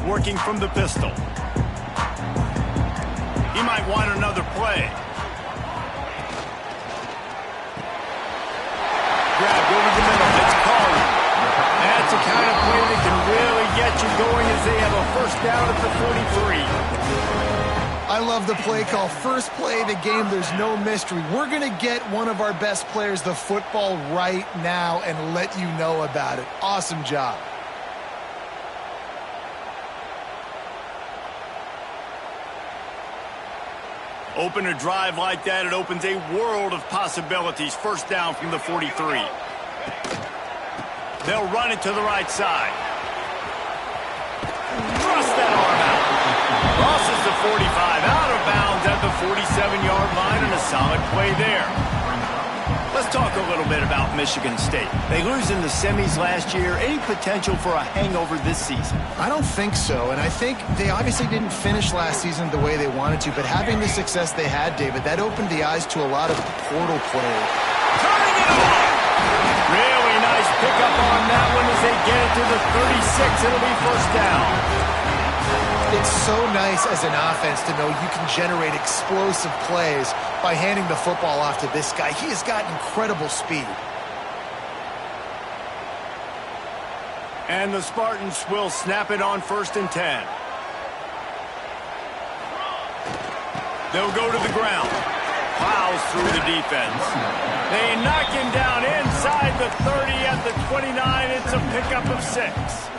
working from the pistol. He might want another play. Grab over the middle. It's called. That's the kind of play that can really get you going as they have a first down at the 43. I love the play call. First play of the game, there's no mystery. We're going to get one of our best players the football right now and let you know about it. Awesome job. Open a drive like that, it opens a world of possibilities. First down from the 43. They'll run it to the right side. Thrust that arm out. Crosses the 45, out of bounds at the 47-yard line, and a solid play there. Let's talk a little bit about Michigan State. They lose in the semis last year. Any potential for a hangover this season? I don't think so, and I think they obviously didn't finish last season the way they wanted to, but having the success they had, David, that opened the eyes to a lot of portal players. Turning it on! Really nice pickup on that one as they get it to the 36. It'll be first down. It's so nice as an offense to know you can generate explosive plays by handing the football off to this guy. He has got incredible speed. And the Spartans will snap it on 1st and 10. They'll go to the ground. Plows through the defense. They knock him down inside the 30 at the 29. It's a pickup of 6.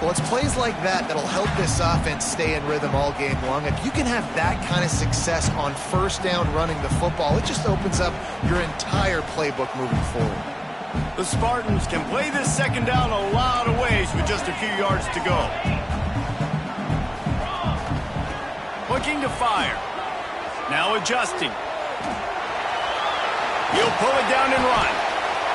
Well, it's plays like that that'll help this offense stay in rhythm all game long. If you can have that kind of success on first down running the football, it just opens up your entire playbook moving forward. The Spartans can play this second down a lot of ways with just a few yards to go. Looking to fire. Now adjusting. He'll pull it down and run.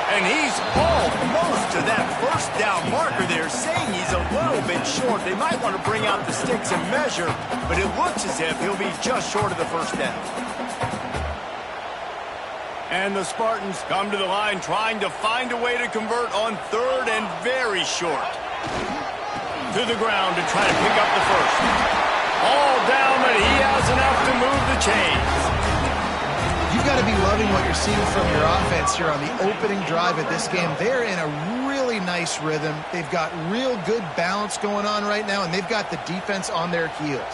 And he's almost to that first down marker there, saying he's a little bit short. They might want to bring out the sticks and measure, but it looks as if he'll be just short of the first down. And the Spartans come to the line trying to find a way to convert on 3rd and very short. To the ground to try to pick up the first. All down, but he has enough to move the chains. You've got to be loving what you're seeing from your offense here on the opening drive of this game. They're in a really nice rhythm. They've got real good balance going on right now, and they've got the defense on their heels.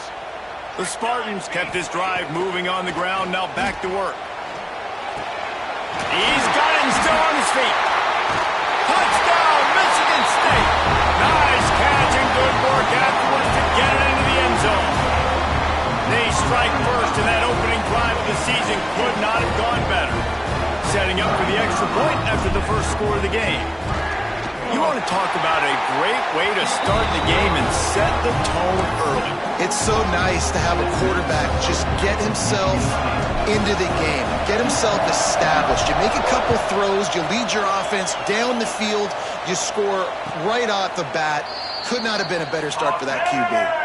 The Spartans kept this drive moving on the ground, now back to work. He's got it and still on his feet. Touchdown, Michigan State. Nice catch and good work afterwards to get it into the end zone. They strike first, and that opening drive of the season could not have gone better. Setting up for the extra point after the first score of the game. You want to talk about a great way to start the game and set the tone early. It's so nice to have a quarterback just get himself into the game, get himself established. You make a couple throws, you lead your offense down the field, you score right off the bat. Could not have been a better start for that QB.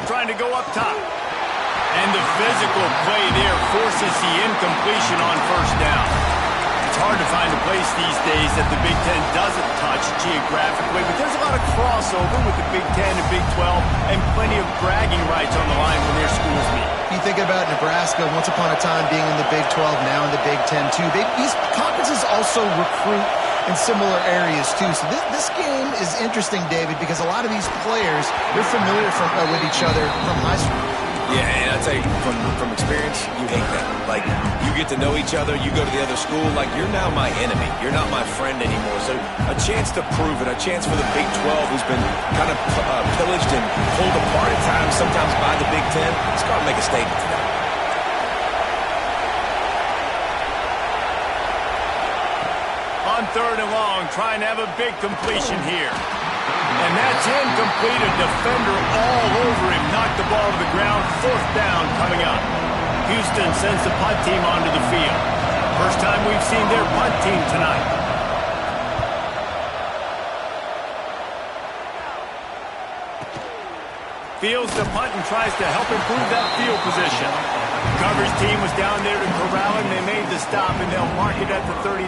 Trying to go up top. And the physical play there forces the incompletion on first down. It's hard to find a place these days that the Big Ten doesn't touch geographically, but there's a lot of crossover with the Big Ten and Big 12 and plenty of bragging rights on the line when their schools meet. You think about Nebraska, once upon a time being in the Big 12, now in the Big 10 too. These conferences also recruit in similar areas too. So this game is interesting, David, because a lot of these players, they're familiar with each other from high school. Yeah, and I'll tell you, from experience, you hate that. Like, you get to know each other, you go to the other school, like, you're now my enemy. You're not my friend anymore. So a chance to prove it, a chance for the Big 12, who's been kind of pillaged and pulled apart at times, sometimes by the Big 10. Let's go and make a statement today. On 3rd and long, trying to have a big completion here. And that's incomplete. A defender all over him. Knocked the ball to the ground. 4th down coming up. Houston sends the punt team onto the field. First time we've seen their punt team tonight. Fields the punt and tries to help improve that field position. The coverage team was down there to corral him. They made the stop, and they'll mark it at the 39.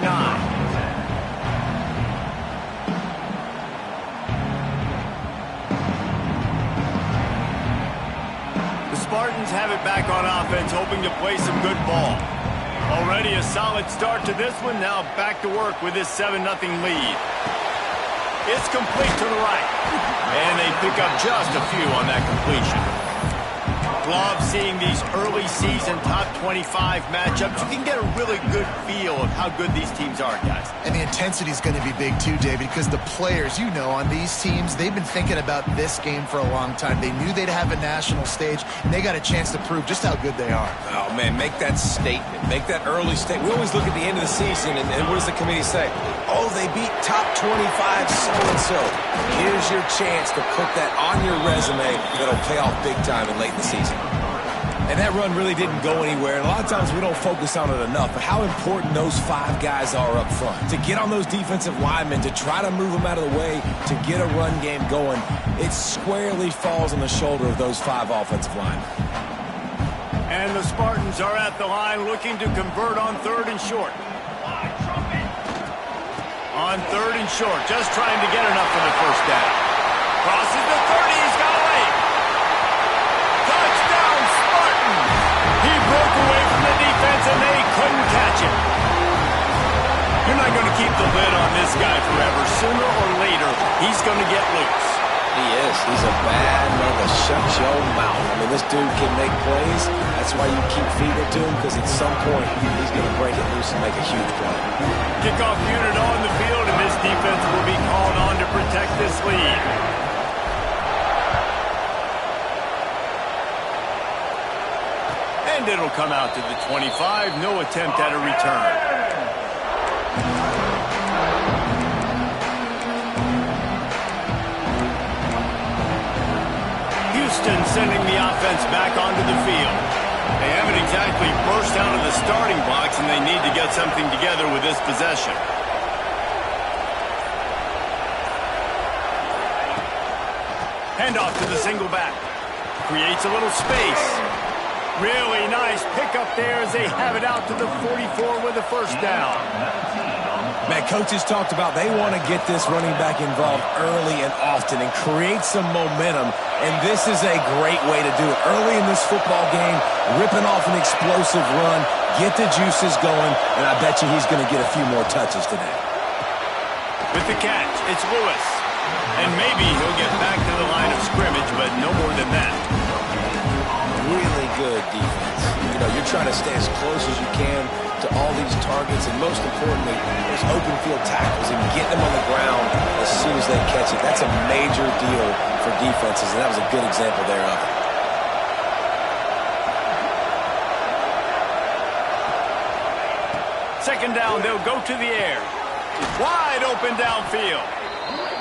The Spartans have it back on offense, hoping to play some good ball. Already a solid start to this one. Now back to work with this 7-0 lead. It's complete to the right. And they pick up just a few on that completion. Love seeing these early season top 25 matchups. You can get a really good feel of how good these teams are, guys. And the intensity is going to be big too, David, because the players, you know, on these teams, they've been thinking about this game for a long time. They knew they'd have a national stage, and they got a chance to prove just how good they are. Oh, man, make that statement. Make that early statement. We always look at the end of the season, and what does the committee say? Oh, they beat top 25 so-and-so. Here's your chance to put that on your resume that'll pay off big time in late in the season. And that run really didn't go anywhere. And a lot of times we don't focus on it enough, but how important those 5 guys are up front. To get on those defensive linemen, to try to move them out of the way, to get a run game going, it squarely falls on the shoulder of those 5 offensive linemen. And the Spartans are at the line looking to convert on 3rd and short. On 3rd and short, just trying to get enough for the first down. Crosses the 30, he's got away. Touchdown, Spartans! He broke away from the defense and they couldn't catch him. You're not going to keep the lid on this guy forever. Sooner or later, he's going to get loose. He is. He's a bad mother. Shut your mouth. I mean, this dude can make plays. That's why you keep feeding it to him, because at some point, he's going to break it loose and make a huge play. Kickoff unit on the field, and this defense will be called on to protect this lead. And it'll come out to the 25. No attempt at a return. Houston sending the offense back onto the field. They haven't exactly burst out of the starting blocks, and they need to get something together with this possession. Handoff to the single back. Creates a little space. Really nice pickup there as they have it out to the 44 with a first down. Man, coaches talked about they want to get this running back involved early and often and create some momentum, and this is a great way to do it. Early in this football game, ripping off an explosive run, get the juices going, and I bet you he's going to get a few more touches today. With the catch, it's Lewis. And maybe he'll get back to the line of scrimmage, but no more than that. Really good defense. You know, you're trying to stay as close as you can to all these targets, and most importantly, those open field tackles and get them on the ground as soon as they catch it. That's a major deal for defenses, and that was a good example there of it. Second down, they'll go to the air. Wide open downfield.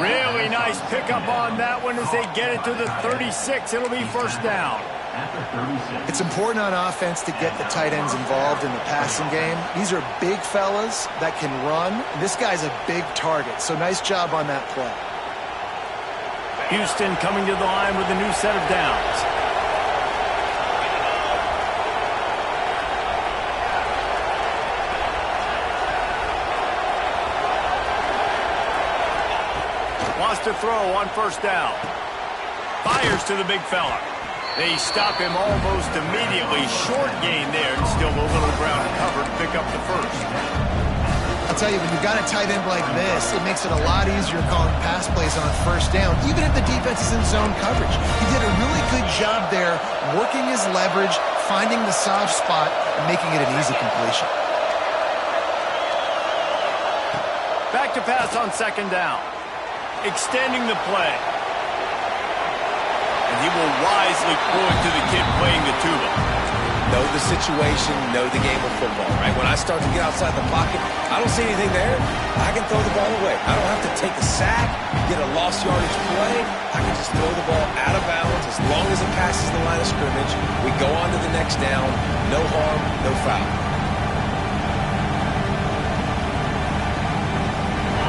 Really nice pickup on that one as they get it to the 36. It'll be first down. It's important on offense to get the tight ends involved in the passing game. These are big fellas that can run. This guy's a big target, so nice job on that play. Houston coming to the line with a new set of downs. Wants to throw on first down. Fires to the big fella. They stop him almost immediately. Short gain there, and still a little ground covered to pick up the first. I'll tell you, when you've got a tight end like this, it makes it a lot easier calling pass plays on first down, even if the defense is in zone coverage. He did a really good job there, working his leverage, finding the soft spot, and making it an easy completion. Back to pass on second down. Extending the play. And he will wisely throw it to the kid playing the tuba. know the situation, know the game of football, right? When I start to get outside the pocket, I don't see anything there. I can throw the ball away. I don't have to take a sack, get a lost yardage play. I can just throw the ball out of bounds as long as it passes the line of scrimmage. We go on to the next down. No harm, no foul.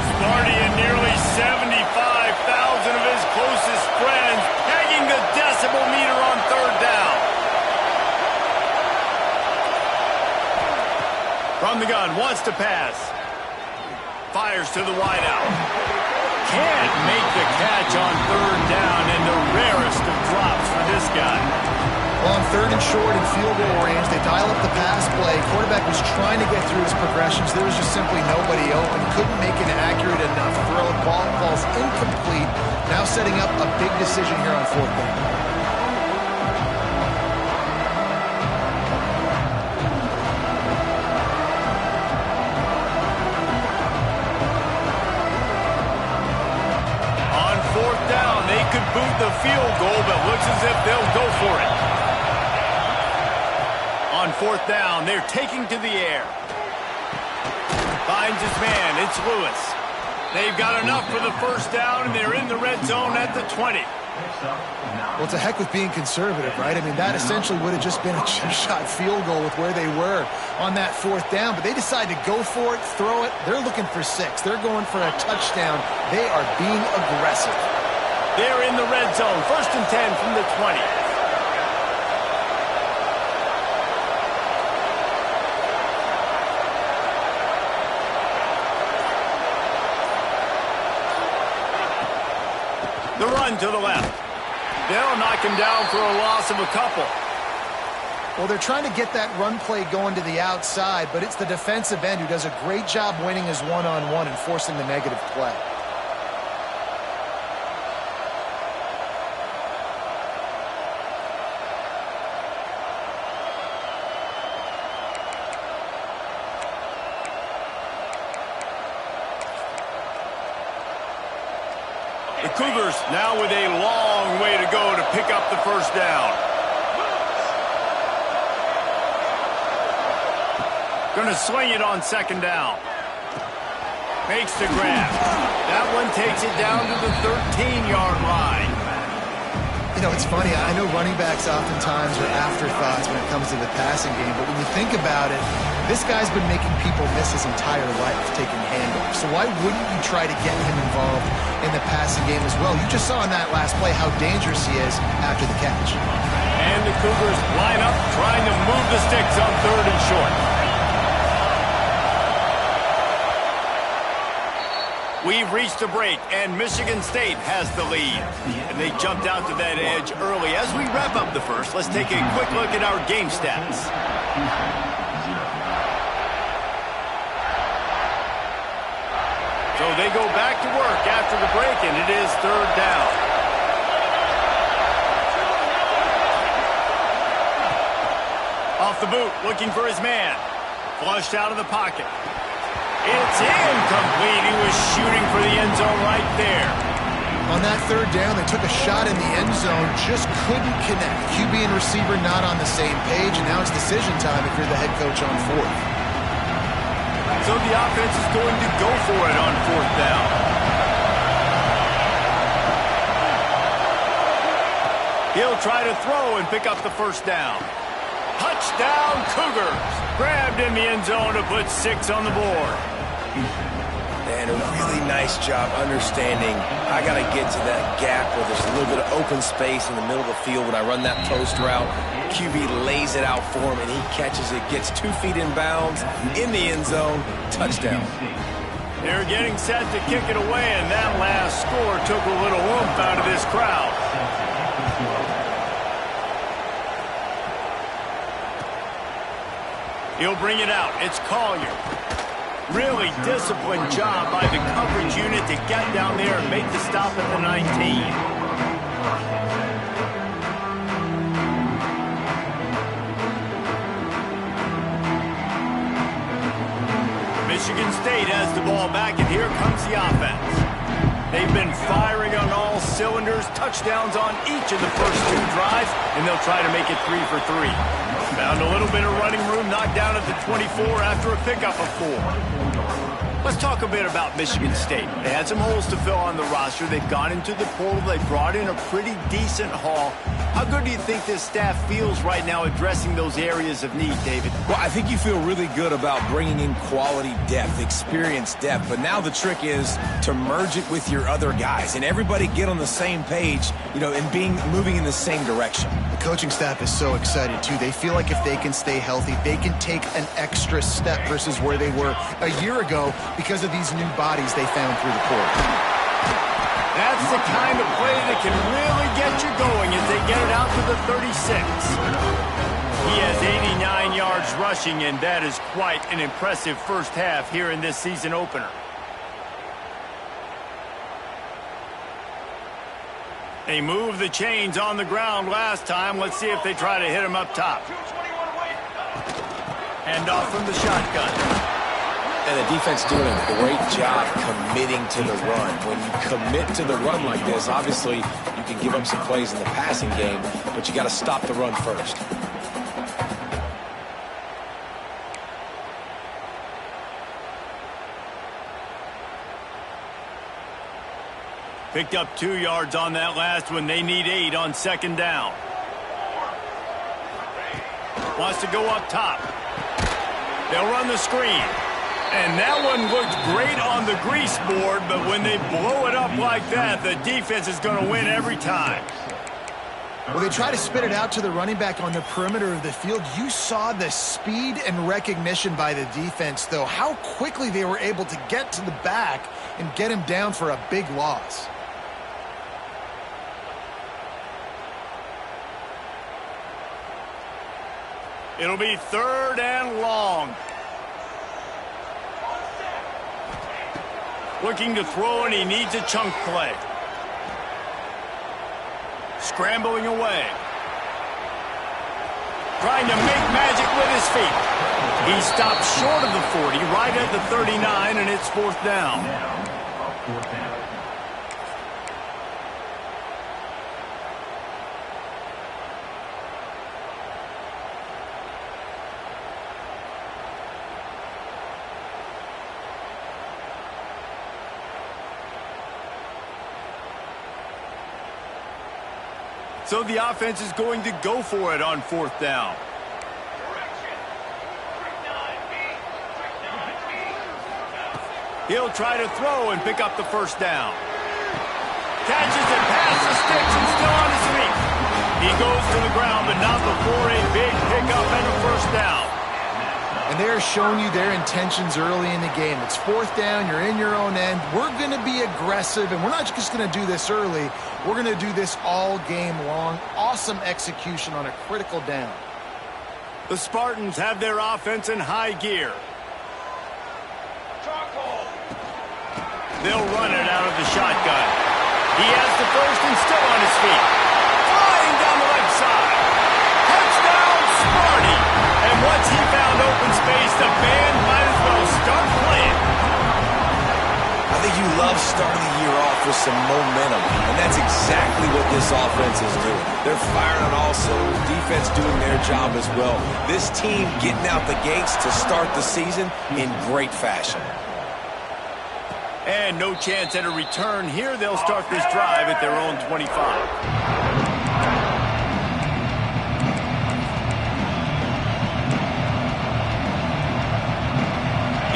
Sparty and nearly 75,000 of his closest friends pegging the decibel meter on third down. From the gun, wants to pass. Fires to the wideout. Can't make the catch on third down, and the rarest of drops for this guy. Well, on third and short and field goal range, they dial up the pass play. Quarterback was trying to get through his progressions. There was just simply nobody open. Couldn't make an accurate enough throw. Ball falls incomplete. Now setting up a big decision here on fourth down. They could boot the field goal, but looks as if they'll go for it. On fourth down, they're taking to the air. Finds his man. It's Lewis. They've got enough for the first down, and they're in the red zone at the 20. Well, it's a heck with being conservative, right? I mean, that essentially would have just been a chip-shot field goal with where they were on that fourth down. But they decided to go for it, throw it. They're looking for 6. They're going for a touchdown. They are being aggressive. They're in the red zone. First and 10 from the 20. The run to the left. They'll knock him down for a loss of a couple. Well, they're trying to get that run play going to the outside, but it's the defensive end who does a great job winning his one-on-one and forcing the negative play. The Cougars now with a long way to go to pick up the first down. Going to swing it on second down. Makes the grab. That one takes it down to the 13-yard line. You know, it's funny. I know running backs oftentimes are afterthoughts when it comes to the passing game, but when you think about it, this guy's been making people miss his entire life taking handoffs. So why wouldn't you try to get him involved in the passing game as well? You just saw in that last play how dangerous he is after the catch. And the Cougars line up trying to move the sticks on third and short. We've reached a break, and Michigan State has the lead. And they jumped out to that edge early. As we wrap up the first, let's take a quick look at our game stats. So they go back to work after the break, and it is third down. Off the boot, looking for his man. Flushed out of the pocket. It's incomplete. He was shooting for the end zone right there. On that third down, they took a shot in the end zone, just couldn't connect. QB and receiver not on the same page, and now it's decision time if you're the head coach on fourth. So the offense is going to go for it on fourth down. He'll try to throw and pick up the first down. Touchdown, Cougars. Grabbed in the end zone to put 6 on the board. And a really nice job understanding I got to get to that gap where there's a little bit of open space in the middle of the field when I run that post route. QB lays it out for him, and he catches it, gets 2 feet in bounds, in the end zone, touchdown. They're getting set to kick it away, and that last score took a little oomph out of this crowd. He'll bring it out. It's Collier. Really disciplined job by the coverage unit to get down there and make the stop at the 19. Michigan State has the ball back, and here comes the offense. They've been firing on all cylinders, touchdowns on each of the first 2 drives, and they'll try to make it 3 for 3. Found a little bit of running room, knocked down at the 24 after a pickup of 4. Let's talk a bit about Michigan State. They had some holes to fill on the roster. They've gone into the portal. They brought in a pretty decent haul. How good do you think this staff feels right now addressing those areas of need, David? Well, I think you feel really good about bringing in quality depth, experience depth. But now the trick is to merge it with your other guys and everybody get on the same page, and moving in the same direction. The coaching staff is so excited, too. They feel like if they can stay healthy, they can take an extra step versus where they were a year ago because of these new bodies they found through the portal. That's the kind of play that can really get you going as they get it out to the 36. He has 89 yards rushing, and that is quite an impressive first half here in this season opener. They moved the chains on the ground last time. Let's see if they try to hit him up top. Hand off from the shotgun. And the defense doing a great job committing to the run. When you commit to the run like this, obviously you can give up some plays in the passing game, but you got to stop the run first. Picked up 2 yards on that last one. They need 8 on second down. Wants to go up top. They'll run the screen. And that one looked great on the grease board, but when they blow it up like that, the defense is going to win every time. Well, they try to spit it out to the running back on the perimeter of the field. You saw the speed and recognition by the defense, though, how quickly they were able to get to the back and get him down for a big loss. It'll be 3rd and long. Looking to throw, and he needs a chunk play. Scrambling away. Trying to make magic with his feet. He stopped short of the 40, right at the 39, and it's 4th down. So the offense is going to go for it on 4th down. He'll try to throw and pick up the 1st down. Catches it past the sticks and still on his feet. He goes to the ground, but not before a big pickup and a 1st down. And they're showing you their intentions early in the game. It's 4th down, you're in your own end. We're going to be aggressive, and we're not just going to do this early. We're going to do this all game long. Awesome execution on a critical down. The Spartans have their offense in high gear. They'll run it out of the shotgun. He has the 1st and still on his feet. Flying down the right side. Touchdown, Sparty. And once he found open space, the band might as well start playing. I think you love starting the year off with some momentum, and that's exactly what this offense is doing. They're firing on all cylinders, defense doing their job as well. This team getting out the gates to start the season in great fashion. And no chance at a return here. They'll start this drive at their own 25.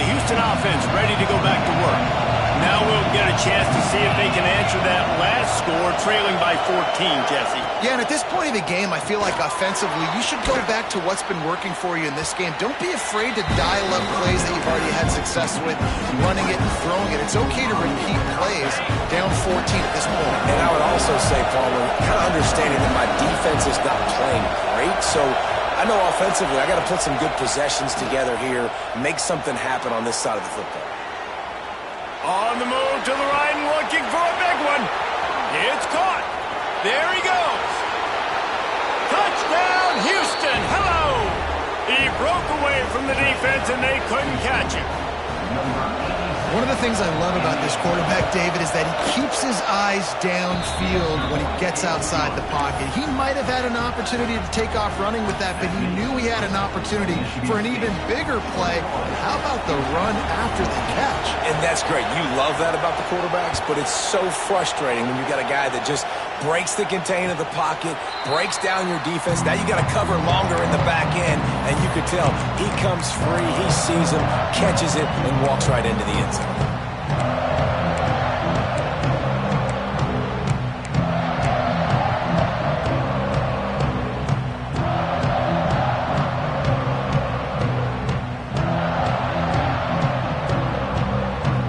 Houston offense ready to go back to work. Now we'll get a chance to see if they can answer that last score, trailing by 14, Jesse. Yeah, and at this point of the game, I feel like offensively, you should go back to what's been working for you in this game. Don't be afraid to dial up plays that you've already had success with, running it and throwing it. It's okay to repeat plays down 14 at this point. And I would also say, Palmer, kind of understanding that my defense is not playing great, so I know offensively I got to put some good possessions together here, make something happen on this side of the football. On the move to the right and looking for a big one. It's caught. There he goes. Touchdown, Houston. Hello. He broke away from the defense and they couldn't catch him. One of the things I love about this quarterback, David, is that he keeps his eyes downfield when he gets outside the pocket. He might have had an opportunity to take off running with that, but he knew he had an opportunity for an even bigger play. How about the run after the catch? And that's great. You love that about the quarterbacks, but it's so frustrating when you got a guy that just breaks the contain of the pocket, breaks down your defense. Now you got to cover longer in the back end, and you could tell he comes free, he sees him, catches it, and walks right into the end zone.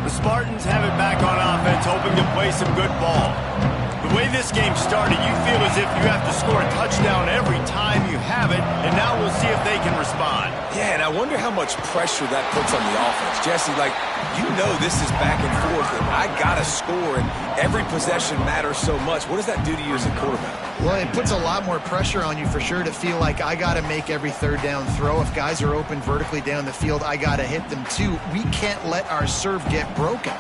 The Spartans have it back on offense, hoping to play some good ball. The way this game started, you feel as if you have to score a touchdown every time you have it, and now we'll see if they can respond. Yeah, and I wonder how much pressure that puts on the offense. Jesse, like, you know this is back and forth, and I got to score, and every possession matters so much. What does that do to you as a quarterback? Well, it puts a lot more pressure on you for sure to feel like I got to make every third down throw. If guys are open vertically down the field, I got to hit them too. We can't let our serve get broken.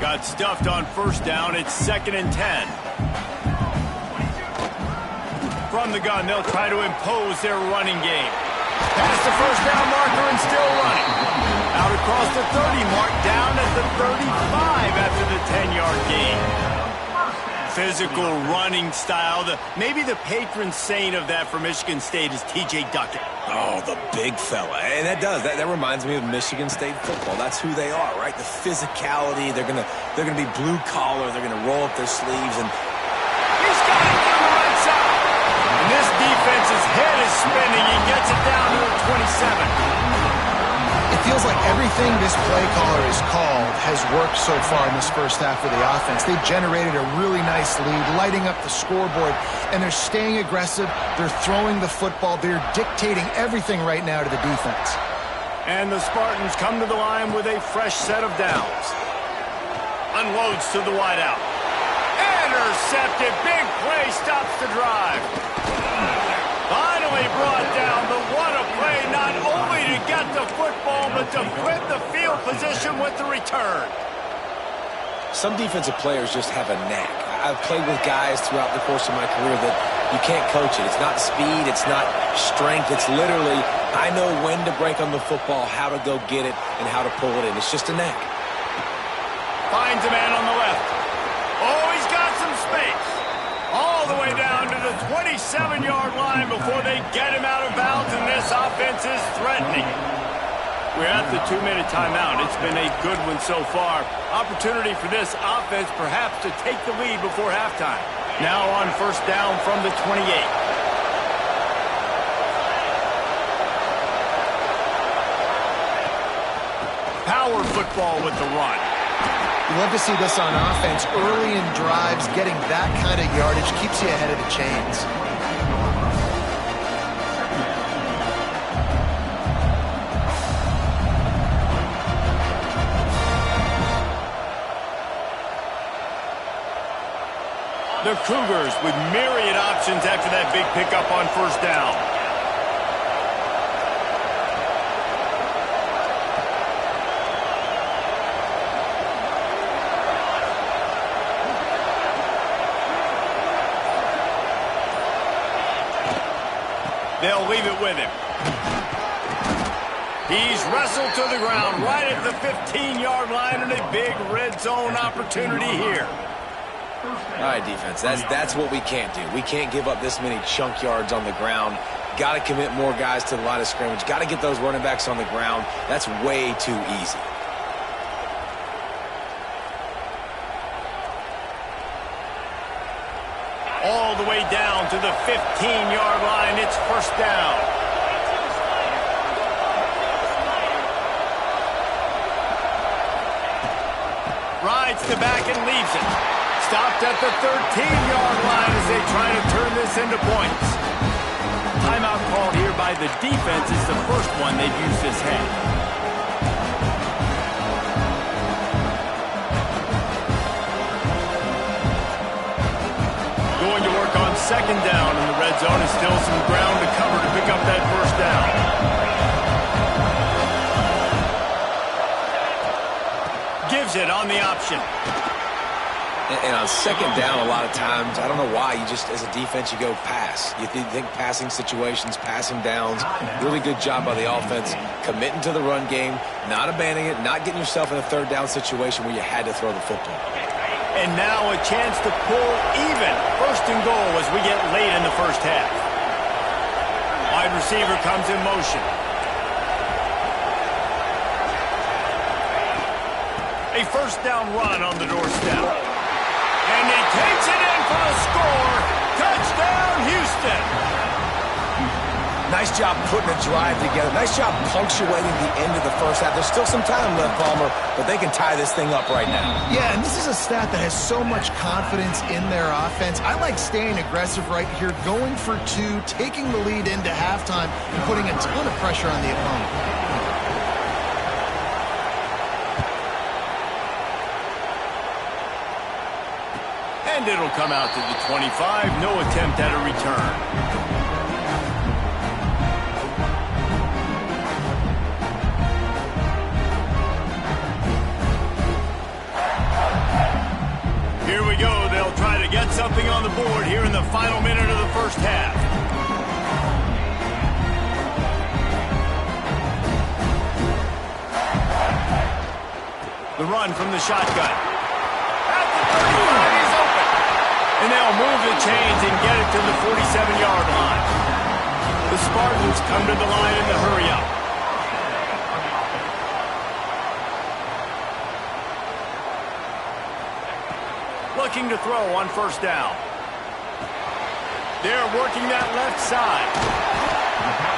Got stuffed on first down. It's 2nd and 10. From the gun, they'll try to impose their running game. Past the first down marker and still running. Out across the 30 mark, down at the 35 after the 10-yard gain. Physical running style. Maybe the patron saint of that for Michigan State is T.J. Duckett. Oh, the big fella. And that reminds me of Michigan State football. That's who they are, right? The physicality. They're gonna be blue collar. They're gonna roll up their sleeves, and he's got it from the right side. And this defense's head is spinning. He gets it down to the 27. It feels like everything this play caller has called has worked so far in this first half of the offense. They've generated a really nice lead, lighting up the scoreboard, and they're staying aggressive. They're throwing the football. They're dictating everything right now to the defense. And the Spartans come to the line with a fresh set of downs. Unloads to the wideout. Intercepted. Big play stops the drive. Finally brought down, but what a play, not only to get the football, but to flip the field position with the return. some defensive players just have a knack. I've played with guys throughout the course of my career that you can't coach it. It's not speed, it's not strength. It's literally, I know when to break on the football, how to go get it, and how to pull it in. It's just a knack. Finds a man on the left. Oh, he's got some space. All the way down to the 27-yard line before they get him out of bounds, and this offense is threatening. We're at the 2-minute timeout. It's been a good one so far. Opportunity for this offense perhaps to take the lead before halftime. Now on first down from the 28. Power football with the run. You love to see this on offense. Early in drives, getting that kind of yardage keeps you ahead of the chains. The Cougars with myriad options after that big pickup on first down. They'll leave it with him. He's wrestled to the ground right at the 15-yard line, and a big red zone opportunity here. All right, defense, that's what we can't do. We can't give up this many chunk yards on the ground. Got to commit more guys to the line of scrimmage. Got to get those running backs on the ground. That's way too easy. All the way down to the 15-yard line. It's first down. Rides the back and leaves it. Stopped at the 13-yard line as they try to turn this into points. Timeout called here by the defense is the first one they've used this half. Going to work on second down in the red zone, and still some ground to cover to pick up that first down. on the option. And on second down, a lot of times, I don't know why, you just, as a defense, you go pass. You think passing situations, passing downs. Really good job by the offense, committing to the run game, not abandoning it, not getting yourself in a third down situation where you had to throw the football. And now a chance to pull even. First and goal as we get late in the first half. Wide receiver comes in motion. A first down run on the doorstep. And he takes it in for the score. Touchdown, Houston. Nice job putting a drive together. Nice job punctuating the end of the first half. There's still some time left, Palmer, but they can tie this thing up right now. Yeah, and this is a stat that has so much confidence in their offense. I like staying aggressive right here, going for two, taking the lead into halftime, and putting a ton of pressure on the opponent. And it'll come out to the 25. No attempt at a return. Here we go. They'll try to get something on the board here in the final minute of the first half. The run from the shotgun. At the 35, he's open. And they'll move the chains and get it to the 47-yard line. The Spartans come to the line in the hurry-up. Looking to throw on first down. They're working that left side.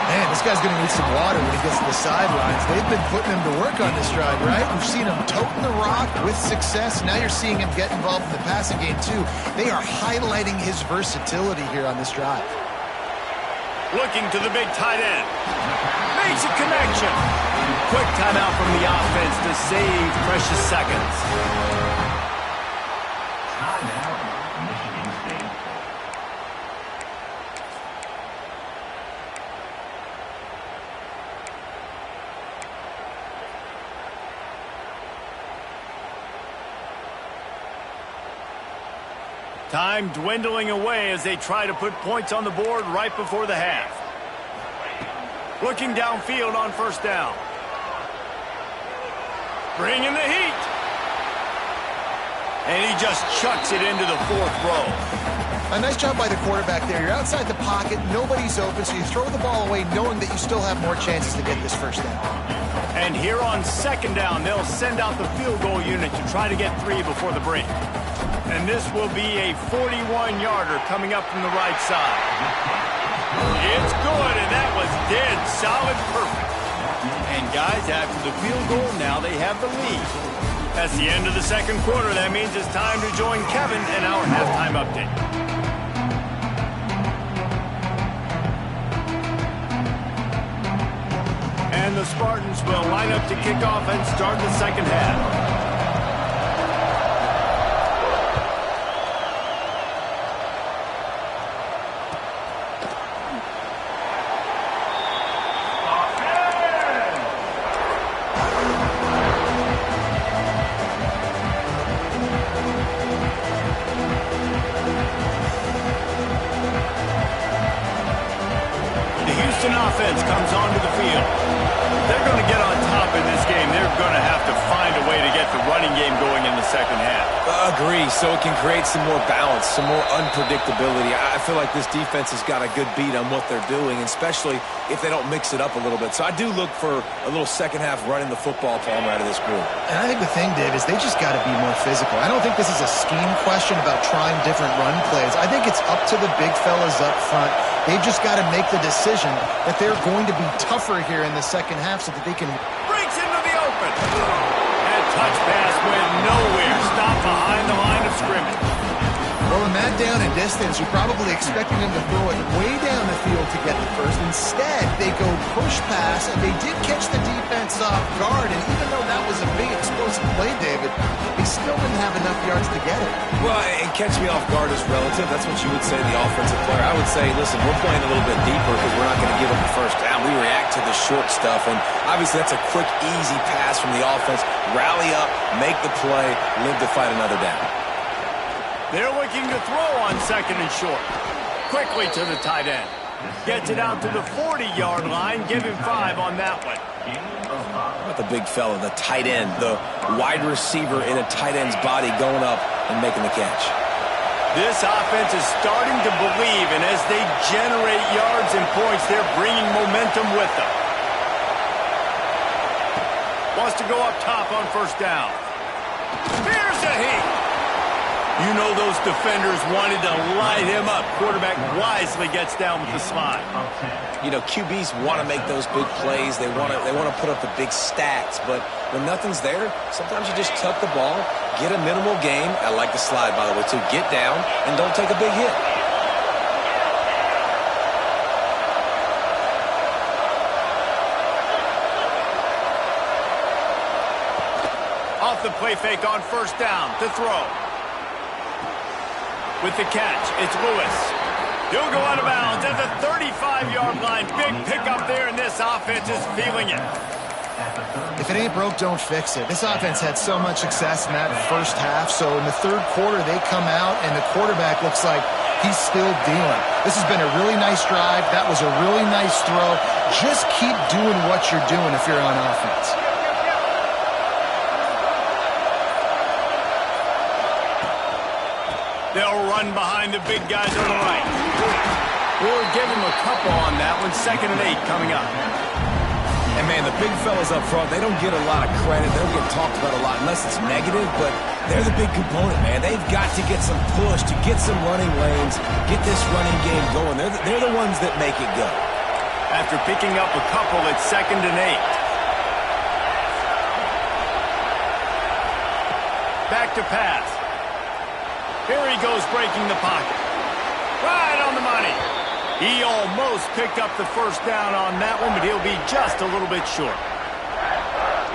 Man, this guy's going to need some water when he gets to the sidelines. They've been putting him to work on this drive, right? We've seen him toting the rock with success. Now you're seeing him get involved in the passing game, too. They are highlighting his versatility here on this drive. Looking to the big tight end. Makes a connection. Quick timeout from the offense to save precious seconds. Time dwindling away as they try to put points on the board right before the half. Looking downfield on first down. Bringing the heat. And he just chucks it into the fourth row. A nice job by the quarterback there. You're outside the pocket, nobody's open, so you throw the ball away knowing that you still have more chances to get this first down. And here on second down, they'll send out the field goal unit to try to get 3 before the break. And this will be a 41-yarder coming up from the right side. It's good, and that was dead solid perfect. And guys, after the field goal, now they have the lead. That's the end of the second quarter. That means it's time to join Kevin and our halftime update. And the Spartans will line up to kick off and start the second half. Offense comes onto the field. They're going to get on top in this game. They're going to have to find a way to get the running game going in the second half. Agree, so it can create some more balance, some more unpredictability. I feel like this defense has got a good beat on what they're doing, especially if they don't mix it up a little bit. So I do look for a little second half running the football, Palmer, out of this group. And I think the thing, Dave, is they just got to be more physical. I don't think this is a scheme question about trying different run plays. I think it's up to the big fellas up front. They've just got to make the decision that they're going to be tougher here in the second half so that they can... Breaks into the open. And touch pass went nowhere. Stop behind the line of scrimmage. Well, in that down and distance, you're probably expecting them to throw it way down the field to get the first. Instead, they go push pass, and they did catch the defense off guard. And even though that was a big explosive offensive play, David, he still didn't have enough yards to get it. Well, and catch me off guard is relative. That's what you would say to the offensive player. I would say, listen, we're playing a little bit deeper because we're not going to give up the first down. We react to the short stuff, and obviously that's a quick, easy pass from the offense. Rally up, make the play, live to fight another down. They're looking to throw on second and short. Quickly to the tight end. Gets it out to the 40-yard line. Give him 5 on that one. How about the big fella, the tight end, the wide receiver in a tight end's body going up and making the catch. This offense is starting to believe, and as they generate yards and points, they're bringing momentum with them. Wants to go up top on first down. Here's a hit. You know those defenders wanted to light him up. Quarterback wisely gets down with the slide. You know, QBs want to make those big plays. They want to put up the big stats. But when nothing's there, sometimes you just tuck the ball, get a minimal gain. I like the slide, by the way, too. Get down and don't take a big hit. Off the play fake on first down to throw. With the catch, it's Lewis. He'll go out of bounds at the 35-yard line. Big pickup there, and this offense is feeling it. If it ain't broke, don't fix it. This offense had so much success in that first half, so in the third quarter, they come out, and the quarterback looks like he's still dealing. This has been a really nice drive. That was a really nice throw. Just keep doing what you're doing if you're on offense. They'll run behind the big guys on the right. We'll give him a couple on that one. 2nd and 8 coming up. And, man, the big fellas up front, they don't get a lot of credit. They don't get talked about a lot unless it's negative, but they're the big component, man. They've got to get some push, to get some running lanes, get this running game going. They're the ones that make it go. After picking up a couple, it's 2nd and 8. Back to pass. Here he goes breaking the pocket. Right on the money. He almost picked up the first down on that one, but he'll be just a little bit short.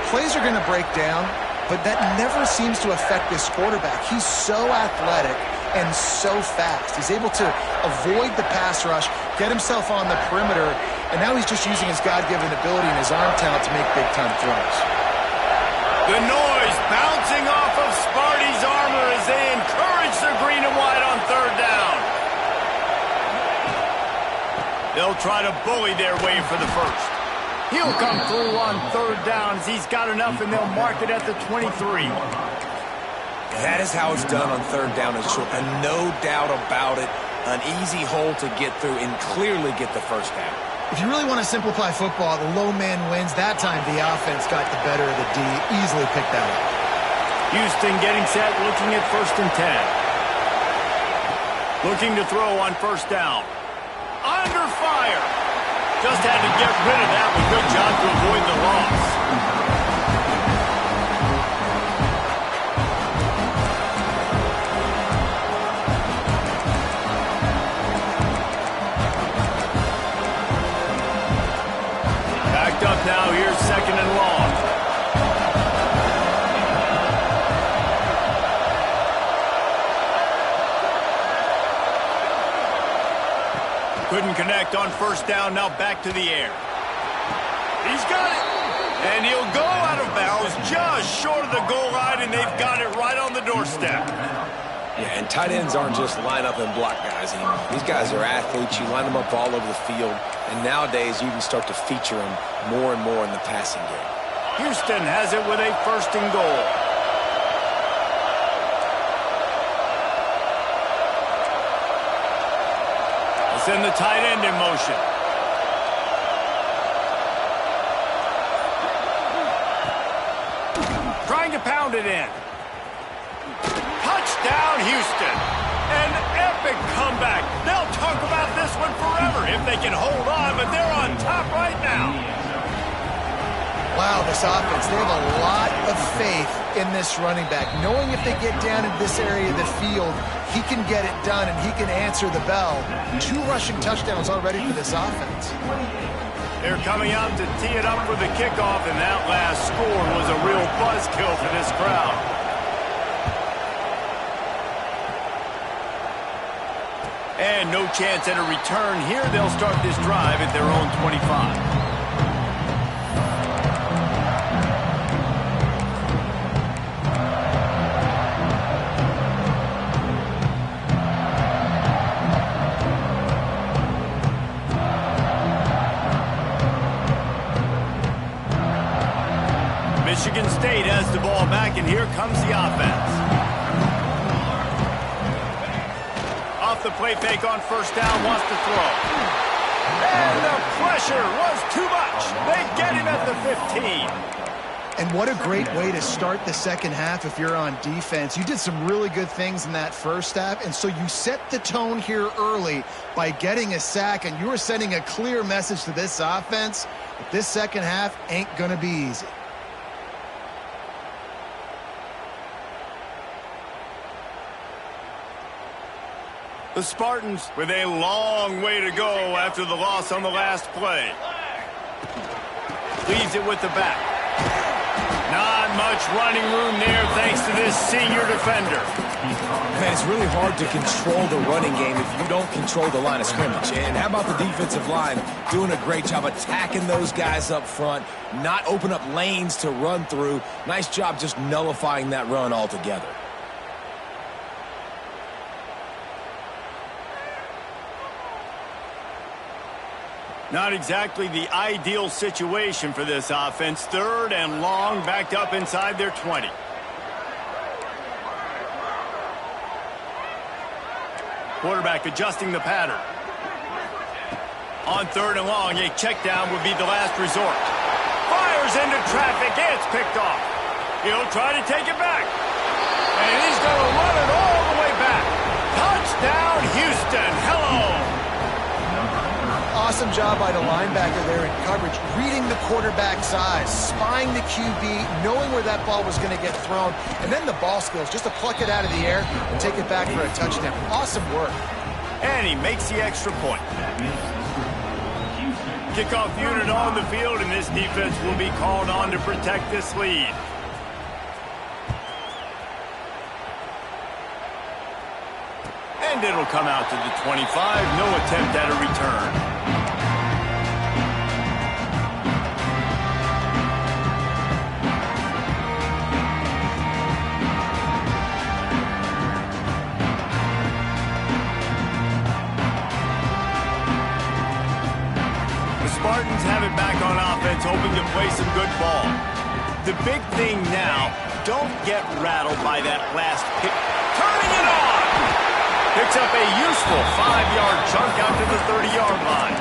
Plays are going to break down, but that never seems to affect this quarterback. He's so athletic and so fast. He's able to avoid the pass rush, get himself on the perimeter, and now he's just using his God-given ability and his arm talent to make big-time throws. The noise bouncing off of Sparty's armor as they encourage the green and white on third down. They'll try to bully their way for the first. He'll come through on third downs. He's got enough, and they'll mark it at the 23. That is how it's done on third down and short, and no doubt about it, an easy hole to get through and clearly get the first down. If you really want to simplify football, the low man wins. That time the offense got the better of the D. Easily picked that up. Houston getting set, looking at 1st and 10. Looking to throw on first down. Under fire. Just had to get rid of that one. Good job to avoid the loss. Backed up now. Here's 2nd and long. Couldn't connect on first down. Now back to the air. He's got it. And he'll go out of bounds just short of the goal line, and they've got it right on the doorstep. Yeah, and tight ends aren't just line up and block guys anymore. These guys are athletes. You line them up all over the field. And nowadays, you can start to feature them more and more in the passing game. Houston has it with a 1st and goal. Send the tight end in motion. Trying to pound it in. Touchdown, Houston. An epic comeback. They'll talk about this one forever if they can hold on, but they're on top right now. Wow, this offense, they have a lot of faith in this running back. Knowing if they get down in this area of the field, he can get it done and he can answer the bell. 2 rushing touchdowns already for this offense. They're coming out to tee it up for the kickoff, and that last score was a real buzzkill for this crowd. And no chance at a return here. They'll start this drive at their own 25. Michigan State has the ball back, and here comes the offense. Off the play fake on first down, wants to throw. And the pressure was too much. They get him at the 15. And what a great way to start the second half if you're on defense. You did some really good things in that first half, and so you set the tone here early by getting a sack, and you are sending a clear message to this offense that this second half ain't going to be easy. The Spartans with a long way to go after the loss on the last play. Leaves it with the back. Not much running room there thanks to this senior defender. Man, it's really hard to control the running game if you don't control the line of scrimmage. And how about the defensive line doing a great job attacking those guys up front, not open up lanes to run through. Nice job just nullifying that run altogether. Not exactly the ideal situation for this offense. Third and long, backed up inside their 20. Quarterback adjusting the pattern. On third and long, a check down would be the last resort. Fires into traffic, it's picked off. He'll try to take it back. And he's going to run it all the way back. Touchdown, Houston. Hello. Awesome job by the linebacker there in coverage, reading the quarterback's eyes, spying the QB, knowing where that ball was going to get thrown, and then the ball skills just to pluck it out of the air and take it back for a touchdown. Awesome work. And he makes the extra point. Kickoff unit on the field, and this defense will be called on to protect this lead. And it'll come out to the 25. No attempt at a return. Spartans have it back on offense, hoping to play some good ball. The big thing now, don't get rattled by that last pick. Turning it on! Picks up a useful 5-yard chunk out to the 30-yard line.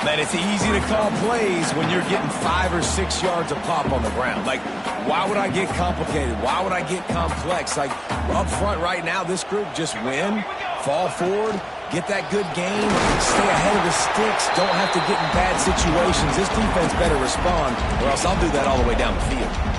Man, it's easy to call plays when you're getting 5 or 6 yards of pop on the ground. Like, why would I get complicated? Why would I get complex? Like, up front right now, this group just win, fall forward, get that good game, stay ahead of the sticks, don't have to get in bad situations. This defense better respond, or else I'll do that all the way down the field.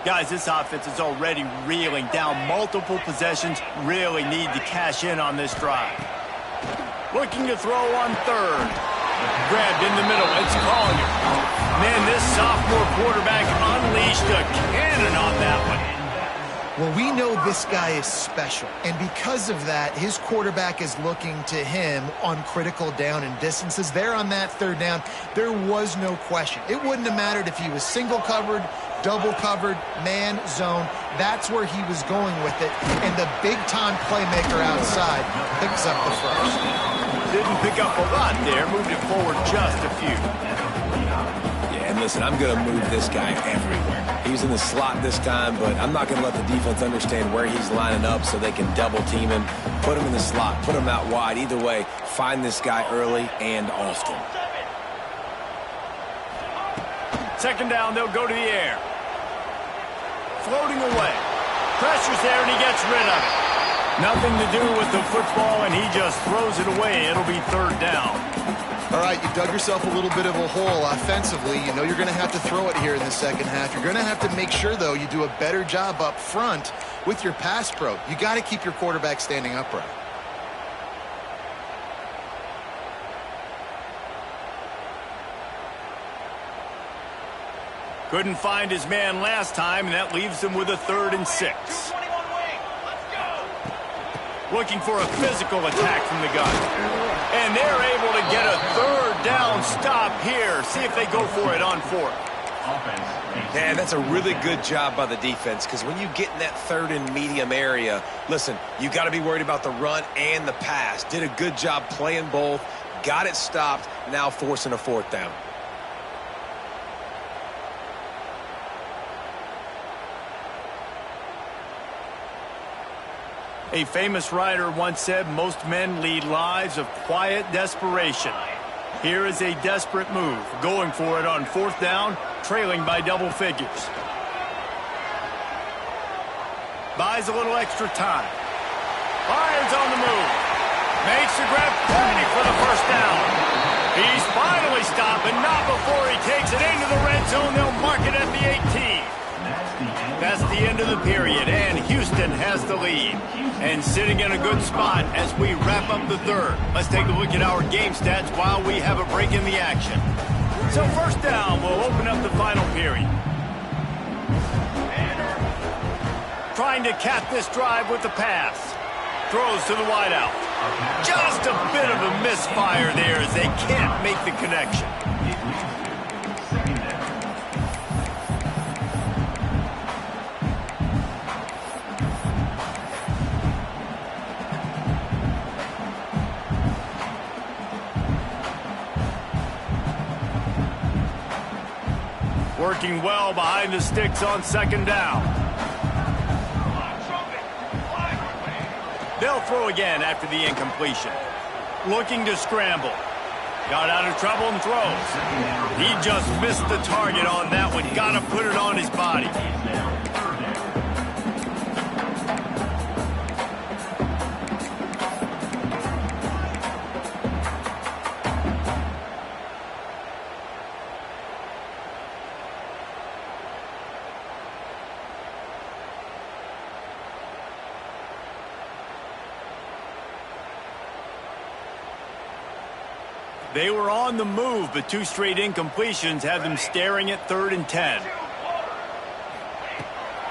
Guys, this offense is already reeling down multiple possessions. Really need to cash in on this drive. Looking to throw on third. Grabbed in the middle. It's Collier. Man, this sophomore quarterback unleashed a cannon on that one. Well, we know this guy is special, and because of that, his quarterback is looking to him on critical down and distances. There on that third down, there was no question. It wouldn't have mattered if he was single covered, double covered, man, zone. That's where he was going with it, and the big-time playmaker outside picks up the first. Didn't pick up a lot there, moved it forward just a few. And listen, I'm going to move this guy everywhere. He's in the slot this time, but I'm not going to let the defense understand where he's lining up so they can double team him, put him in the slot, put him out wide. Either way, find this guy early and often. Second down, they'll go to the air. Floating away. Pressure's there, and he gets rid of it. Nothing to do with the football, and he just throws it away. It'll be third down. All right, you dug yourself a little bit of a hole offensively. You know you're going to have to throw it here in the second half. You're going to have to make sure, though, you do a better job up front with your pass pro. You got to keep your quarterback standing upright. Couldn't find his man last time, and that leaves him with a 3rd and 6. Looking for a physical attack from the gun. And they're able to get a 3rd down stop here. See if they go for it on 4th. Man, that's a really good job by the defense, because when you get in that 3rd and medium area, listen, you got to be worried about the run and the pass. Did a good job playing both, got it stopped, now forcing a 4th down. A famous writer once said, most men lead lives of quiet desperation. Here is a desperate move, going for it on 4th down, trailing by double figures. Buys a little extra time. Fires on the move. Makes the grab, ready for the 1st down. He's finally stopped, but not before he takes it into the red zone. They'll mark it at the 18. That's the end of the period, and Houston has the lead. And sitting in a good spot as we wrap up the 3rd. Let's take a look at our game stats while we have a break in the action. So 1st down will open up the final period. Trying to cap this drive with the pass. Throws to the wideout. Just a bit of a misfire there as they can't make the connection. Working well behind the sticks on 2nd down. They'll throw again after the incompletion. Looking to scramble. Got out of trouble and throws. He just missed the target on that one. Got to put it on his body. They were on the move, but 2 straight incompletions had them staring at 3rd and 10.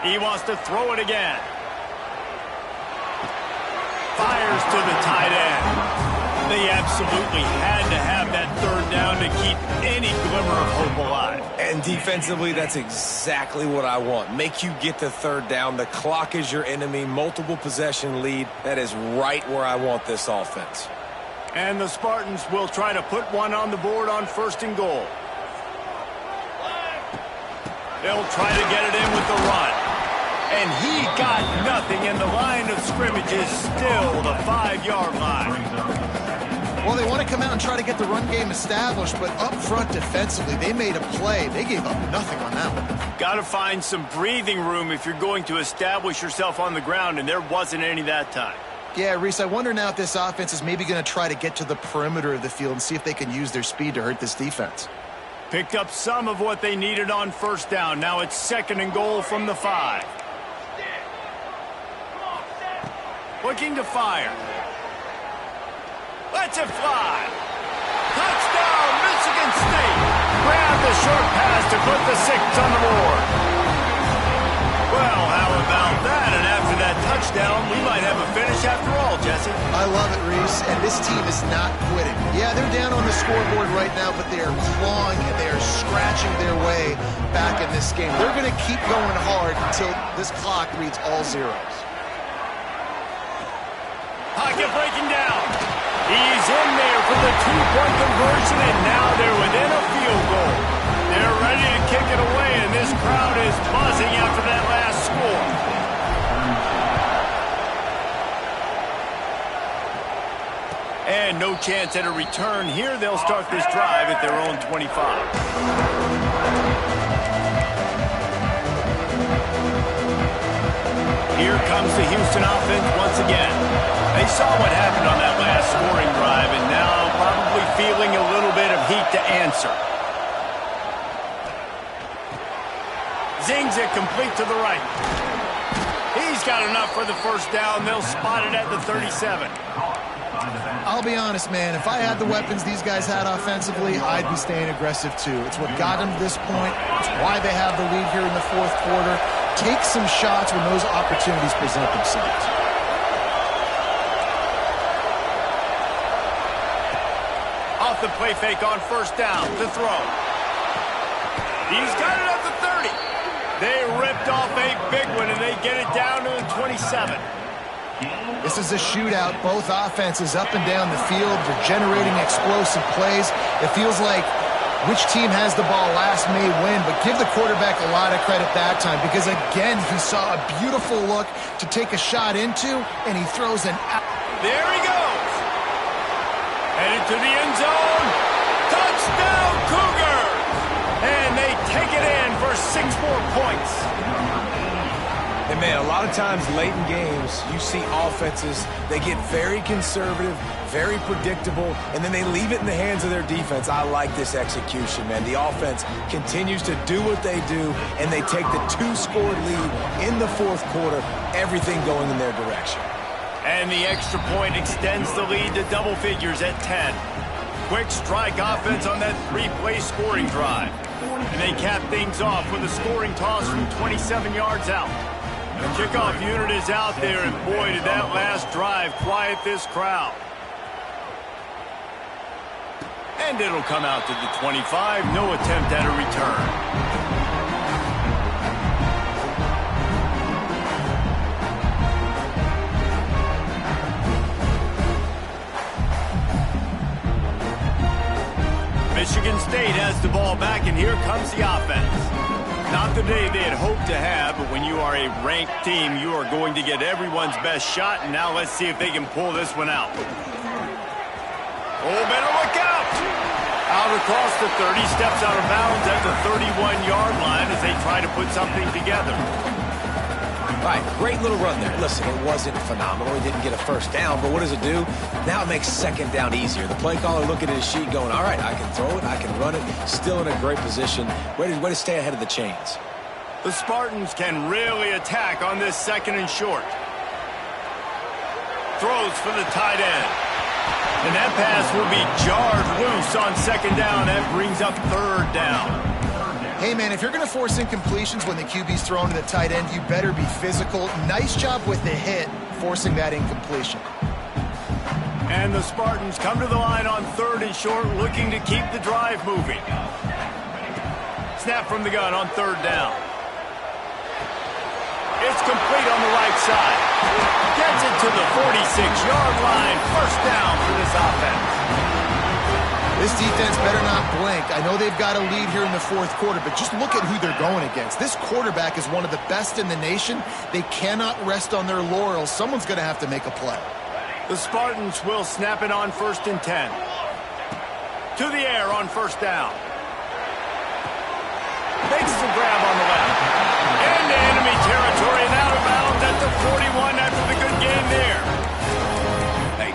He wants to throw it again. Fires to the tight end. They absolutely had to have that 3rd down to keep any glimmer of hope alive. And defensively, that's exactly what I want. Make you get the 3rd down. The clock is your enemy. Multiple possession lead. That is right where I want this offense. And the Spartans will try to put one on the board on 1st and goal. They'll try to get it in with the run. And he got nothing, and the line of scrimmage is still the 5-yard line. Well, they want to come out and try to get the run game established, but up front defensively, they made a play. They gave up nothing on that one. Got to find some breathing room if you're going to establish yourself on the ground, and there wasn't any that time. Yeah, Reese, I wonder now if this offense is maybe going to try to get to the perimeter of the field and see if they can use their speed to hurt this defense. Picked up some of what they needed on 1st down. Now it's 2nd and goal from the 5. Looking to fire. Lets it fly. Touchdown, Michigan State. Grab the short pass to put the 6 on the board. Well, how about that? And after that touchdown, we might have a finish after all, Jesse. I love it, Reese, and this team is not quitting. Yeah, they're down on the scoreboard right now, but they are clawing and they are scratching their way back in this game. They're going to keep going hard until this clock reads all zeros. Pocket breaking down. He's in there for the 2-point conversion, and now they're within a field goal. They're ready to kick it away, and this crowd is buzzing after that last score. And no chance at a return here. They'll start this drive at their own 25. Here comes the Houston offense once again. They saw what happened on that last scoring drive, and now probably feeling a little bit of heat to answer. Zings it complete to the right. He's got enough for the first down. They'll spot it at the 37. I'll be honest, man. If I had the weapons these guys had offensively, I'd be staying aggressive too. It's what got them to this point. It's why they have the lead here in the fourth quarter. Take some shots when those opportunities present themselves. Off the play fake on first down to throw. He's got it at the 30. They ripped off a big one, and they get it down to the 27. This is a shootout. Both offenses up and down the field. They're generating explosive plays. It feels like which team has the ball last may win, but give the quarterback a lot of credit that time because, again, he saw a beautiful look to take a shot into, and he throws an out. There he goes. Headed to the end zone. Touchdown, Cougars! And they take it in for 6 more points. And, man, a lot of times late in games, you see offenses, they get very conservative, very predictable, and then they leave it in the hands of their defense. I like this execution, man. The offense continues to do what they do, and they take the 2-score lead in the fourth quarter, everything going in their direction. And the extra point extends the lead to double figures at 10. Quick strike offense on that 3-play scoring drive. And they cap things off with a scoring toss from 27 yards out. The kickoff unit is out there, and boy, did that last drive quiet this crowd. And it'll come out to the 25. No attempt at a return. Michigan State has the ball back, and here comes the offense. Not the day they had hoped to have, but when you are a ranked team, you are going to get everyone's best shot, and now let's see if they can pull this one out. Oh, better look out! Out across the 30, steps out of bounds at the 31-yard line as they try to put something together. All right, great little run there. Listen, it wasn't phenomenal. He didn't get a first down, but what does it do? Now it makes second down easier. The play caller looking at his sheet going, all right, I can throw it, I can run it. Still in a great position. Way to stay ahead of the chains. The Spartans can really attack on this second and short. Throws for the tight end. And that pass will be jarred loose on second down. That brings up third down. Hey, man, if you're going to force incompletions when the QB's thrown to the tight end, you better be physical. Nice job with the hit, forcing that incompletion. And the Spartans come to the line on third and short, looking to keep the drive moving. Snap from the gun on third down. It's complete on the right side. Gets it to the 46-yard line. First down for this offense. This defense better not blink. I know they've got a lead here in the fourth quarter, but just look at who they're going against. This quarterback is one of the best in the nation. They cannot rest on their laurels. Someone's going to have to make a play. The Spartans will snap it on 1st and 10. To the air on first down. Makes the grab on the left. Into enemy territory and out of bounds at the 41 after the good game there.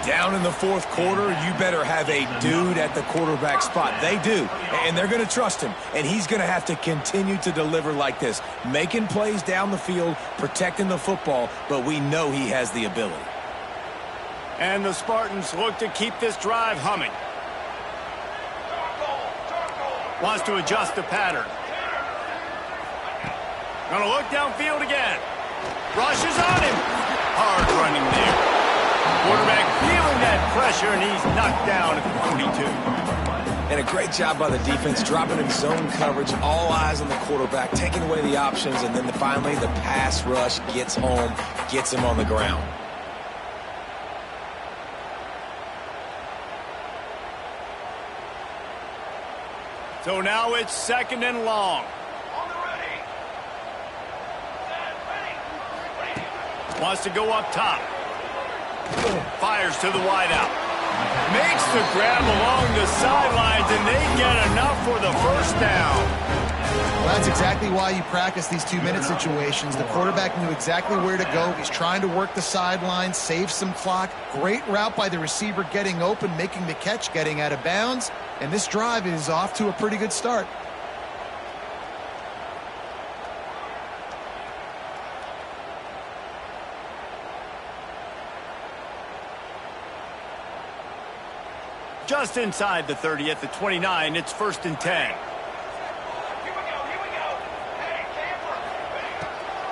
Down in the fourth quarter, you better have a dude at the quarterback spot. They do, and they're going to trust him, and he's going to have to continue to deliver like this, making plays down the field, protecting the football, but we know he has the ability. And the Spartans look to keep this drive humming. Wants to adjust the pattern. Gonna look downfield again. Rushes on him. Hard running there. Quarterback feeling that pressure, and he's knocked down at the 42. And a great job by the defense, dropping in zone coverage, all eyes on the quarterback, taking away the options, and then finally the pass rush gets home, gets him on the ground. So now it's second and long. Wants to go up top. Fires to the wideout. Makes the grab along the sidelines, and they get enough for the first down. Well, that's exactly why you practice these 2-minute situations. The quarterback knew exactly where to go. He's trying to work the sideline, save some clock. Great route by the receiver getting open, making the catch, getting out of bounds. And this drive is off to a pretty good start. Just inside the 30 at the 29, it's 1st and 10.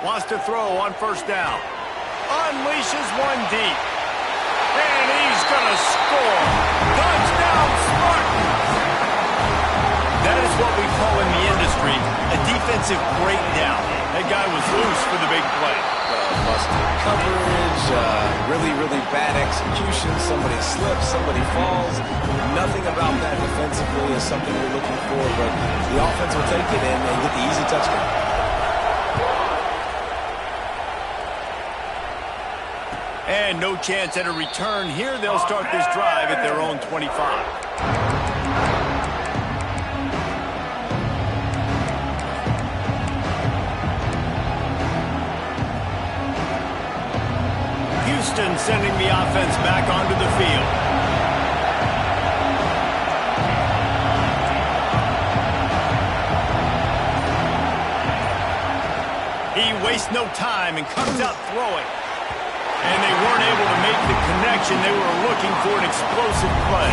Wants to throw on 1st down. Unleashes one deep. And he's going to score. Touchdown, Spartans! That is what we call in the industry a defensive breakdown. That guy was loose for the big play. Busted coverage, really bad execution. Somebody slips, somebody falls. Nothing about that defensively is something we're looking for, but the offense will take it in and get the easy touchdown. And no chance at a return here. They'll start this drive at their own 25. Houston sending the offense back onto the field. He wastes no time and comes out throwing. And they weren't able to make the connection. They were looking for an explosive play.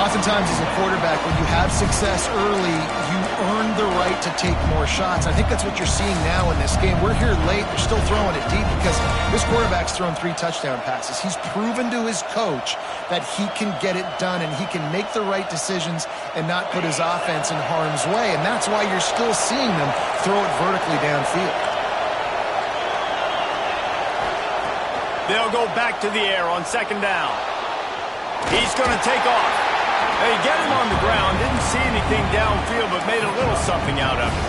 Oftentimes as a quarterback, when you have success early, you earn the right to take more shots. I think that's what you're seeing now in this game. We're here late. They're still throwing it deep because this quarterback's thrown 3 touchdown passes. He's proven to his coach that he can get it done and he can make the right decisions and not put his offense in harm's way. And that's why you're still seeing them throw it vertically downfield. They'll go back to the air on 2nd down. He's going to take off. They get him on the ground. Didn't see anything downfield, but made a little something out of it.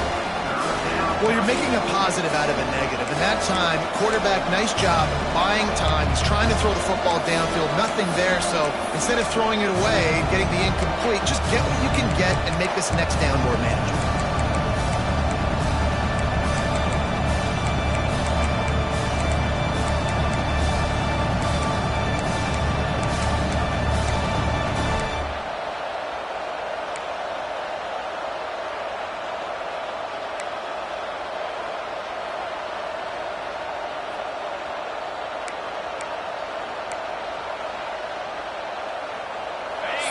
Well, you're making a positive out of a negative. In that time, quarterback, nice job buying time. He's trying to throw the football downfield. Nothing there, so instead of throwing it away and getting the incomplete, just get what you can get and make this next down more manageable.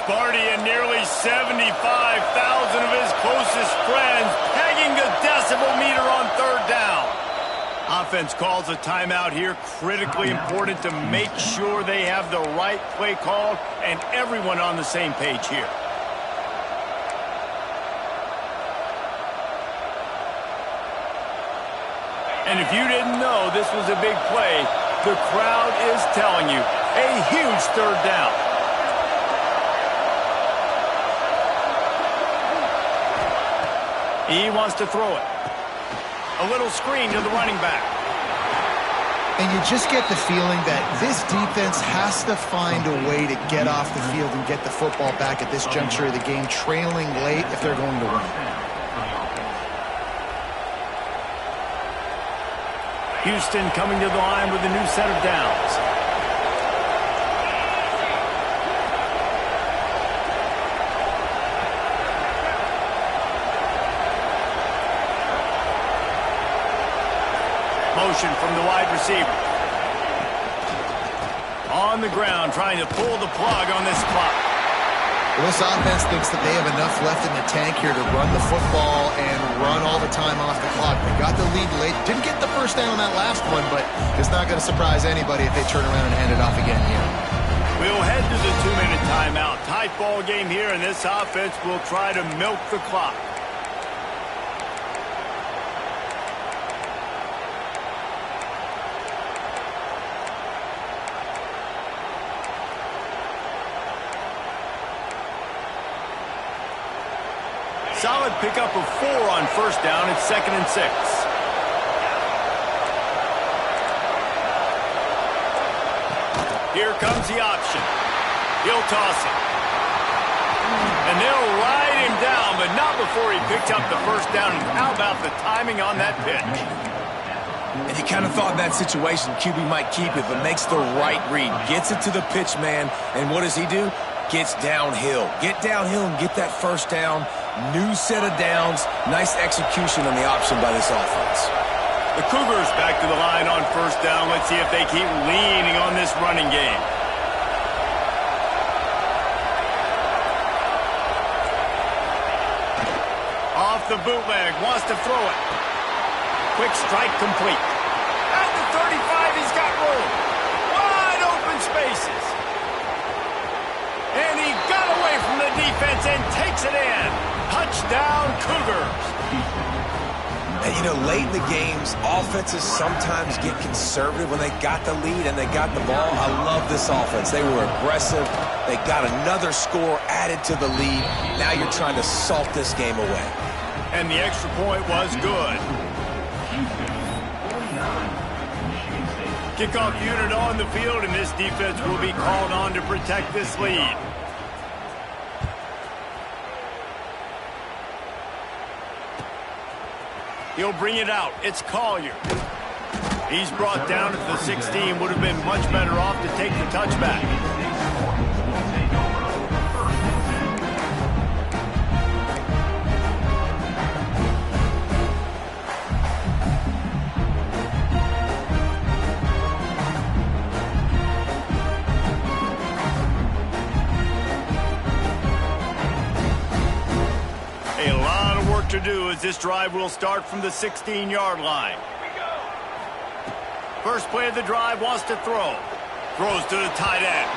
Sparty and nearly 75,000 of his closest friends pegging the decibel meter on 3rd down. Offense calls a timeout here. Critically important to make sure they have the right play called and everyone on the same page here. And if you didn't know this was a big play, the crowd is telling you a huge 3rd down. He wants to throw it. A little screen to the running back. And you just get the feeling that this defense has to find a way to get off the field and get the football back at this juncture of the game, trailing late if they're going to win. Houston coming to the line with a new set of downs. Motion from the wide receiver. On the ground, trying to pull the plug on this clock. Well, this offense thinks that they have enough left in the tank here to run the football and run all the time off the clock. They got the lead late. Didn't get the first down on that last one, but it's not going to surprise anybody if they turn around and hand it off again here. We'll head to the 2-minute timeout. Tight ball game here, and this offense will try to milk the clock. Solid pickup of 4 on 1st down. It's 2nd and 6. Here comes the option. He'll toss it. And they'll ride him down, but but not before he picked up the first down. And how about the timing on that pitch? And you kind of thought in that situation QB might keep it, but makes the right read. Gets it to the pitch man, and what does he do? Gets downhill. Get downhill and get that first down. New set of downs. Nice execution on the option by this offense. The Cougars back to the line on first down. Let's see if they keep leaning on this running game. Off the bootleg, wants to throw it. Quick strike complete. At the 35, he's got room. Wide open spaces. And he got away from the defense and takes it in. Touchdown, Cougars. And, you know, late in the games, offenses sometimes get conservative when they got the lead and they got the ball. I love this offense. They were aggressive. They got another score added to the lead. Now you're trying to salt this game away. And the extra point was good. Kickoff unit on the field, and this defense will be called on to protect this lead. He'll bring it out. It's Collier. He's brought down at the 16. Would have been much better off to take the touchback. To do as this drive will start from the 16-yard line. First play of the drive, wants to throw. Throws to the tight end.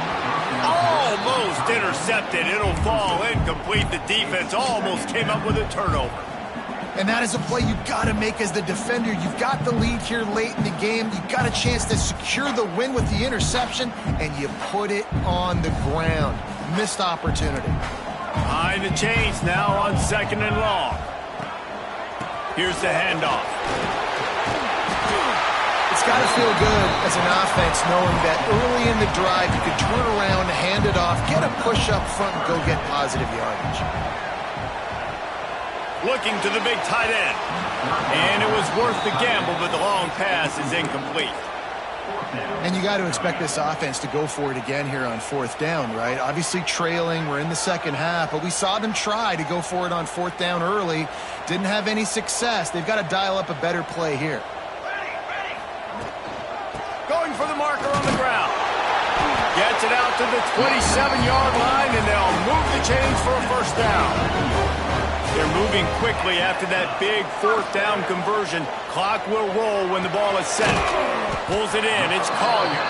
Almost intercepted. It'll fall incomplete. The defense almost came up with a turnover. And that is a play you've got to make as the defender. You've got the lead here late in the game. You've got a chance to secure the win with the interception, and you put it on the ground. Missed opportunity. Behind the chains now on 2nd and long. Here's the handoff. It's got to feel good as an offense knowing that early in the drive you can turn around, hand it off, get a push up front, and go get positive yardage. Looking to the big tight end. And it was worth the gamble, but the long pass is incomplete. And you got to expect this offense to go for it again here on 4th down, right? Obviously trailing, we're in the second half, but we saw them try to go for it on 4th down early. Didn't have any success. They've got to dial up a better play here. Going for the marker on the ground. Gets it out to the 27-yard line, and they'll move the chains for a first down. They're moving quickly after that big 4th down conversion. Clock will roll when the ball is set. Pulls it in. It's Collier.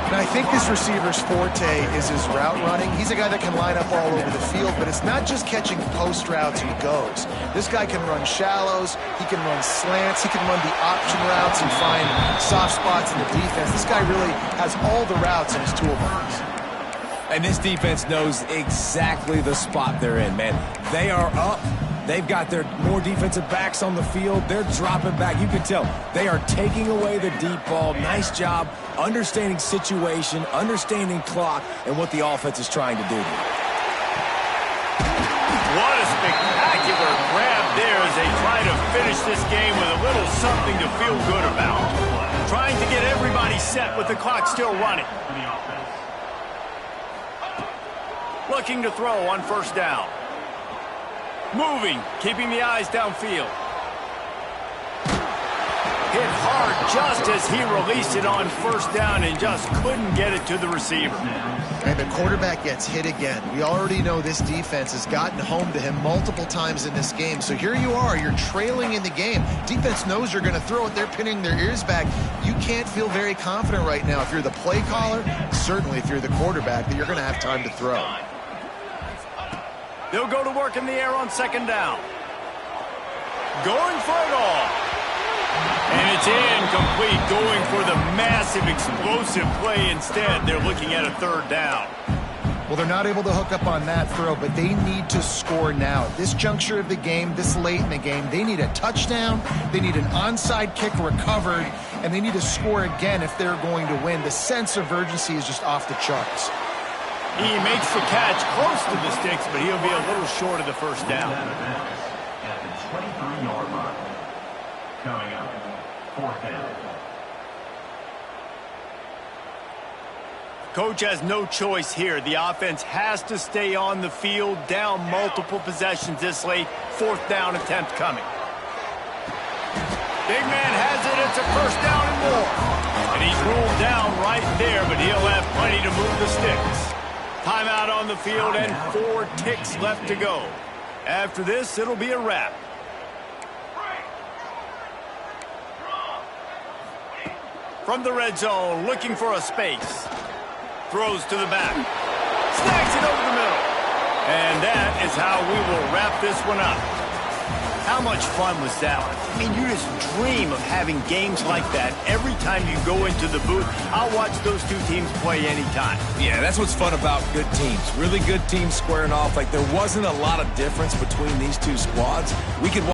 And I think this receiver's forte is his route running. He's a guy that can line up all over the field, but it's not just catching post routes and goes. This guy can run shallows. He can run slants. He can run the option routes and find soft spots in the defense. This guy really has all the routes in his toolbox. And this defense knows exactly the spot they're in, man. They are up. They've got their more defensive backs on the field. They're dropping back. You can tell they are taking away the deep ball. Nice job understanding situation, understanding clock, and what the offense is trying to do. What a spectacular grab there as they try to finish this game with a little something to feel good about. Trying to get everybody set with the clock still running. Looking to throw on first down. Moving, keeping the eyes downfield. Hit hard just as he released it on first down and just couldn't get it to the receiver. And the quarterback gets hit again. We already know this defense has gotten home to him multiple times in this game. So here you are, you're trailing in the game. Defense knows you're going to throw it. They're pinning their ears back. You can't feel very confident right now if you're the play caller, certainly if you're the quarterback, that you're going to have time to throw. They'll go to work in the air on 2nd down. Going for it all. And it's incomplete, going for the massive, explosive play instead. They're looking at a 3rd down. Well, they're not able to hook up on that throw, but they need to score now. At this juncture of the game, this late in the game, they need a touchdown, they need an onside kick recovered, and they need to score again if they're going to win. The sense of urgency is just off the charts. He makes the catch close to the sticks, but he'll be a little short of the first down. At the 23-yard line. Coming up, 4th down. Coach has no choice here. The offense has to stay on the field, down multiple possessions this late. 4th down attempt coming. Big man has it. It's a first down and more. And he's ruled down right there, but he'll have plenty to move the sticks. Timeout on the field and 4 ticks left to go. After this, it'll be a wrap. From the red zone, looking for a space. Throws to the back. Snags it over the middle. And that is how we will wrap this one up. How much fun was that one? I mean, you just dream of having games like that every time you go into the booth. I'll watch those two teams play anytime. Yeah, that's what's fun about good teams. Really good teams squaring off. Like, there wasn't a lot of difference between these two squads. We could